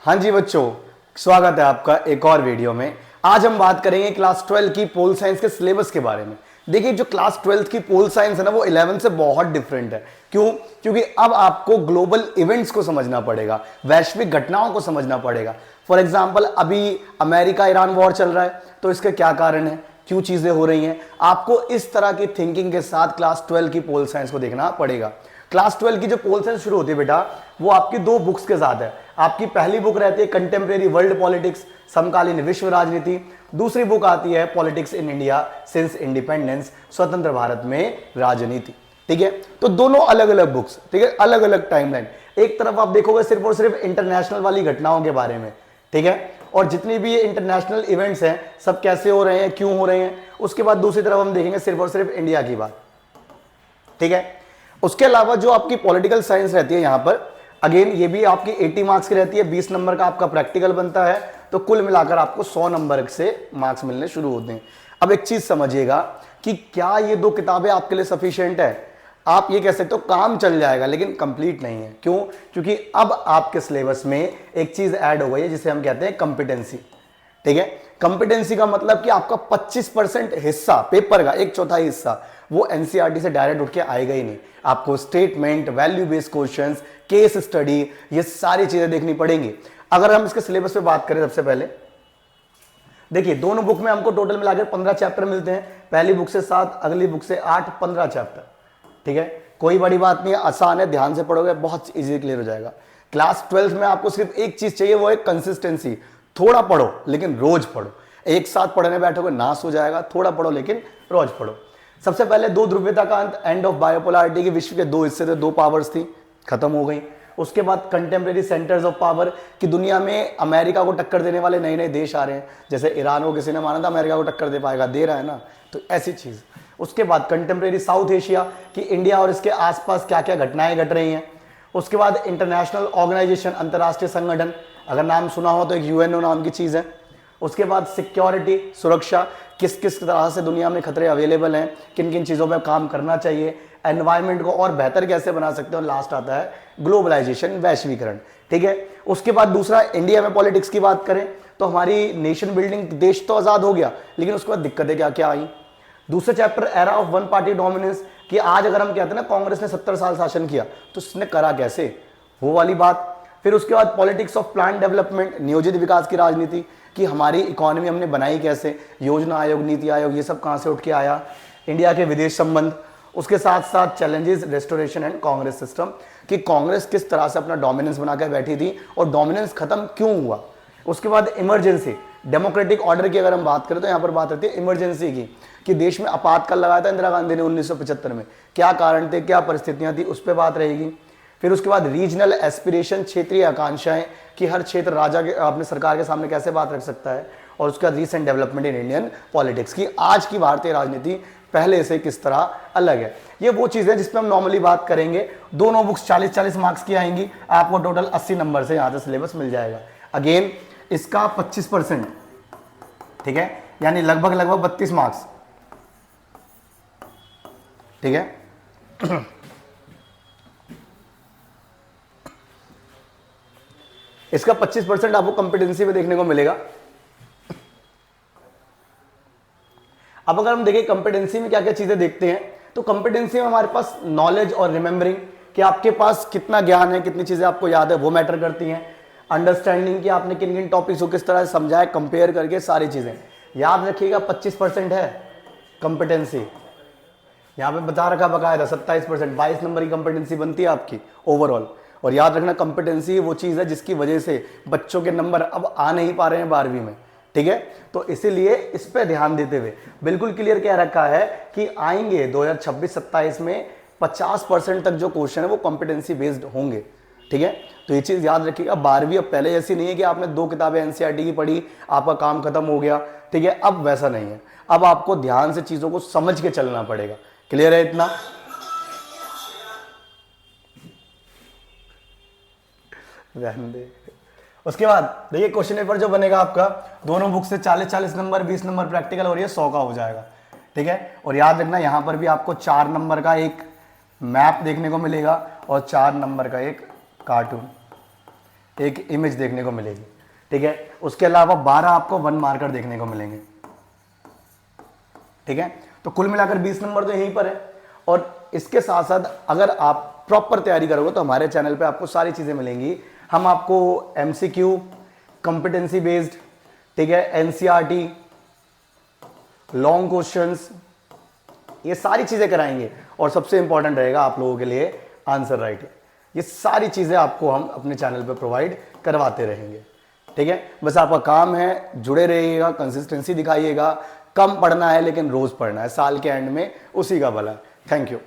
हाँ जी बच्चों, स्वागत है आपका एक और वीडियो में। आज हम बात करेंगे क्लास 12 की पोल साइंस के सिलेबस के बारे में। देखिए, जो क्लास 12 की पोल साइंस है ना, वो 11 से बहुत डिफरेंट है। क्यों? क्योंकि अब आपको ग्लोबल इवेंट्स को समझना पड़ेगा, वैश्विक घटनाओं को समझना पड़ेगा। फॉर एग्जाम्पल, अभी अमेरिका ईरान वॉर चल रहा है, तो इसके क्या कारण है, क्यों चीजें हो रही हैं, आपको इस तरह की थिंकिंग के साथ क्लास 12 की पोल साइंस को देखना पड़ेगा। क्लास 12 की जो पोल साइंस शुरू होती है बेटा, वो आपकी दो बुक्स के साथ है। आपकी पहली बुक रहती है कंटेम्प्रेरी वर्ल्ड पॉलिटिक्स, समकालीन विश्व राजनीति। दूसरी बुक आती है politics in India since independence, स्वतंत्र भारत में राजनीति। ठीक है, तो दोनों अलग अलग बुक्स, ठीक है, अलग अलग टाइमलाइन। एक तरफ आप देखोगे सिर्फ और सिर्फ इंटरनेशनल वाली घटनाओं के बारे में, ठीक है, और जितनी भी ये इंटरनेशनल इवेंट्स हैं सब कैसे हो रहे हैं, क्यों हो रहे हैं। उसके बाद दूसरी तरफ हम देखेंगे सिर्फ और सिर्फ इंडिया की बात, ठीक है। उसके अलावा जो आपकी पॉलिटिकल साइंस रहती है यहां पर, अगेन ये भी आपकी 80 मार्क्स की रहती है, 20 नंबर का आपका प्रैक्टिकल बनता है, तो कुल मिलाकर आपको 100 नंबर से मार्क्स मिलने शुरू होते हैं। अब एक चीज समझिएगा कि क्या ये दो किताबें आपके लिए सफिशिएंट है? आप ये कह सकते हो काम चल जाएगा, लेकिन कंप्लीट नहीं है। क्यों? क्योंकि अब आपके सिलेबस में एक चीज ऐड हो गई है जिसे हम कहते हैं कंपिटेंसी। ठीक है, कंपिटेंसी का मतलब कि आपका 25% हिस्सा पेपर का, एक चौथाई हिस्सा, वो एनसीईआरटी से डायरेक्ट उठ के आएगा ही नहीं। आपको statement, value based questions, case study, ये सारी चीजें देखनी पड़ेंगी। अगर हम इसके सिलेबस पे बात करें, सबसे पहले देखिए, दोनों बुक में हमको टोटल मिलाकर 15 चैप्टर मिलते हैं। पहली बुक से 7, अगली बुक से 8, 15 चैप्टर। ठीक है, कोई बड़ी बात नहीं है, आसान है, ध्यान से पढ़ोगे बहुत इजी क्लियर हो जाएगा। क्लास 12 में आपको सिर्फ एक चीज चाहिए, वो है कंसिस्टेंसी। थोड़ा पढ़ो लेकिन रोज पढ़ो। एक साथ पढ़ने बैठोगे नाश हो जाएगा। थोड़ा पढ़ो लेकिन रोज पढ़ो। सबसे पहले दो ध्रुवीयता का अंत, एंड ऑफ बायोपोलैरिटी की विश्व के दो हिस्से थे, दो पावर्स थी, खत्म हो गई। उसके बाद कंटेम्प्रेरी सेंटर्स ऑफ पावर की दुनिया में अमेरिका को टक्कर देने वाले नए नए देश आ रहे हैं। जैसे ईरान को किसी ने माना था अमेरिका को टक्कर दे पाएगा, दे रहा है ना, तो ऐसी चीज। उसके बाद कंटेम्प्रेरी साउथ एशिया कि इंडिया और इसके आसपास क्या क्या घटनाएं घट रही हैं। उसके बाद इंटरनेशनल ऑर्गेनाइजेशन, अंतर्राष्ट्रीय संगठन, अगर नाम सुना हो तो एक यूएनओ नाम की चीज है। उसके बाद सिक्योरिटी, सुरक्षा, किस किस तरह से दुनिया में खतरे अवेलेबल हैं, किन किन चीज़ों पर काम करना चाहिए, एनवायरनमेंट को और बेहतर कैसे बना सकते हैं, और लास्ट आता है ग्लोबलाइजेशन, वैश्वीकरण। ठीक है, उसके बाद दूसरा, इंडिया में पॉलिटिक्स की बात करें तो हमारी नेशन बिल्डिंग, देश तो आज़ाद हो गया, लेकिन उसके बाद दिक्कतें क्या क्या आई। दूसरा chapter, era of one party dominance, कि आज अगर हम कहते हैं ना कांग्रेस ने 70 साल शासन किया, तो उसने करा कैसे, वो वाली बात। फिर उसके बाद पॉलिटिक्स ऑफ प्लान डेवलपमेंट, नियोजित विकास की राजनीति, कि हमारी इकोनॉमी हमने बनाई कैसे, योजना आयोग, नीति आयोग, ये सब कहाँ से उठ के आया। इंडिया के विदेश संबंध, उसके साथ साथ challenges, restoration and Congress system, कि कांग्रेस किस तरह से अपना डोमिनेंस बना कर बैठी थी और डोमिनेंस खत्म क्यों हुआ। उसके बाद इमरजेंसी, डेमोक्रेटिक ऑर्डर की अगर हम बात करें तो यहाँ पर बात रहती है इमरजेंसी की, कि देश में आपातकाल लगाया था इंदिरा गांधी ने 1975 में, क्या कारण थे, क्या परिस्थितियां थी, उस पर बात रहेगी। फिर उसके बाद रीजनल एस्पिरेशन, क्षेत्रीय आकांक्षाएं, कि हर क्षेत्र राजा के अपने सरकार के सामने कैसे बात रख सकता है। और उसका recent development in Indian politics, की आज की भारतीय राजनीति पहले से किस तरह अलग है। ये वो चीज़ें जिसपे हम नॉर्मली बात करेंगे। दोनों बुक्स 40-40 मार्क्स की आएंगी, आपको टोटल 80 नंबर से यहाँ से सिलेबस मिल जाएगा। अगेन इसका 25%, ठीक है, यानी लगभग लगभग 32 मार्क्स। ठीक है, इसका 25% आपको कंपिटेंसी में देखने को मिलेगा। अब अगर हम देखें कंपिटेंसी में क्या क्या चीजें देखते हैं, तो कंपिटेंसी में हमारे पास नॉलेज और रिमेंबरिंग, कि आपके पास कितना ज्ञान है, कितनी चीजें आपको याद है, वो मैटर करती हैं। अंडरस्टैंडिंग, कि आपने किन किन टॉपिक्स को किस तरह से समझा है, कंपेयर करके सारी चीजें। याद रखिएगा 25% है कंपिटेंसी, यहां पे बता रखा बकायदा 27%, 22 नंबर की कंपिटेंसी बनती है आपकी ओवरऑल। और याद रखना, कंपिटेंसी वो चीज़ है जिसकी वजह से बच्चों के नंबर अब आ नहीं पा रहे हैं 12वीं में। ठीक है, तो इसीलिए इस पे ध्यान देते हुए बिल्कुल क्लियर कह रखा है कि आएंगे 2026-27 में 50% तक जो क्वेश्चन है वो कंपिटेंसी बेस्ड होंगे। ठीक है, तो ये चीज़ याद रखिएगा। 12वीं अब पहले ऐसी नहीं है कि आपने 2 किताबें एनसीईआरटी की पढ़ी, आपका काम खत्म हो गया। ठीक है, अब वैसा नहीं है, अब आपको ध्यान से चीज़ों को समझ के चलना पड़ेगा। क्लियर है इतना? रहने दे। उसके बाद देखिए क्वेश्चन पेपर जो बनेगा आपका, दोनों बुक से 40-40 नंबर, 20 नंबर प्रैक्टिकल और ये 100 का हो जाएगा। ठीक है, और याद रखना यहां पर भी आपको 4 नंबर का एक मैप देखने को मिलेगा और 4 नंबर का एक कार्टून। एक इमेज देखने को मिलेगी, ठीक है। उसके अलावा 12 आपको 1 मार्कर देखने को मिलेंगे, ठीक है। तो कुल मिलाकर 20 नंबर तो यहीं पर है। और इसके साथ साथ अगर आप प्रॉपर तैयारी करोगे तो हमारे चैनल पे आपको सारी चीजें मिलेंगी। हम आपको एमसीक्यू, कॉम्पिटेंसी बेस्ड, ठीक है, एनसीईआरटी, लॉन्ग क्वेश्चंस, ये सारी चीजें कराएंगे। और सबसे इंपॉर्टेंट रहेगा आप लोगों के लिए आंसर राइटिंग। ये सारी चीजें आपको हम अपने चैनल पे प्रोवाइड करवाते रहेंगे, ठीक है। बस आपका काम है जुड़े रहिएगा, कंसिस्टेंसी दिखाइएगा। कम पढ़ना है लेकिन रोज पढ़ना है, साल के एंड में उसी का भला है। Thank you.